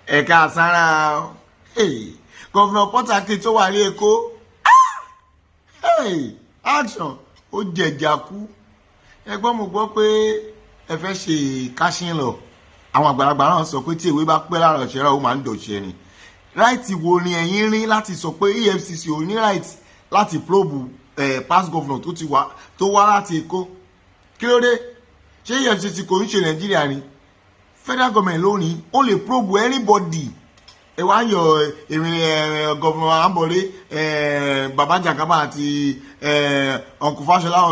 ẹ̀ka sára gọ́vnà Pọ́tàkì tó wà ní Èkó action ó jẹ̀jà kú. Ẹgbọ́n mo gbọ́ pé ẹ fẹ́ ṣe cashing law. Àwọn àgbàlagbà náà sọ pé tí ìwé bá pẹ́ lára ọ̀ṣẹ́ra ó máa ń dọ̀ṣẹ́ ni. Right wo ni ẹ̀yin rí láti sọ pé EFCC ò ní right láti probe past governor tó wá láti Èkó? Kí ló dé? Ṣé EFCC kò ń ṣe Nàìjíríà ni? Federal government lónìí ó lè probe anybody. Ẹ wá yọ èmi governor Ambode Baba Jagaba àti Uncle Fashola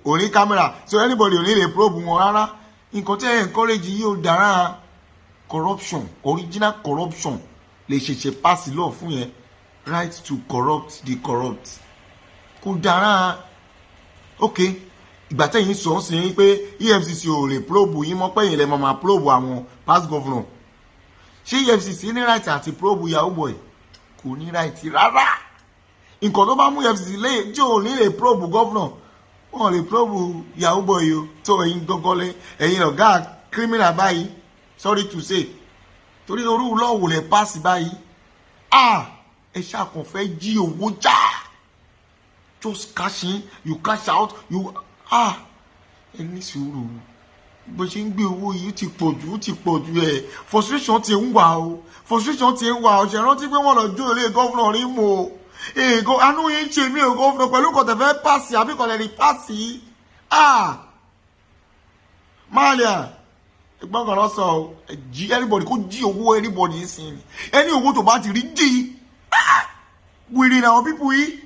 orí camera, so anybody ò ní lè probe wọn rárá. Nǹkan tí ẹ encourage yìí ó dára. Corruption, original corruption lè ṣẹ̀ṣẹ̀ pass law fún yẹn, right to corrupt the corrupt. Kò dára. Okay, ìgbà tẹ́yìn sọ sí yín pé EFCC ò lè probe yín mọ́ pẹ́yìn lẹ́ máa probe àwọn past governor. Ṣé EFCC ní right àti probe Yahoo Boy? Kò ní right rárá. Nǹkan tó bá mú EFCC lẹ́yìn tí ò ní lè probe governor, wọ́n lè probe Yahoo Boy o. Tó ẹ̀yin gọ́gọ́lé ẹ̀yin ọ̀gá criminal báyìí, sorry to say, torí orú lọ́wọ́ lè pass báyìí. Ẹ ṣàkàn fẹ́ jí owó já. Just cash in, you cash out, you ẹ ní sùúrù. Bó ṣe ń gbé owó yìí ó ti pọ̀ jù ẹ̀. Frustration ti ń wà o. Ṣe rántí pé wọ́n lọ jó ilé gọ́fúnà rí mo. Àánú yín ṣe mí o gọ́fúnà pẹ̀lú kọ̀tẹ̀ fẹ́ pàṣẹ àbí kọ̀lẹ̀ rí pàṣẹ. Malia, ẹgbọ́n kan lọ sọ jí anybody kó jí owó anybody ń sin. Ẹni owó tó bá ti rí jí. Wèrè làwọn pípù yìí.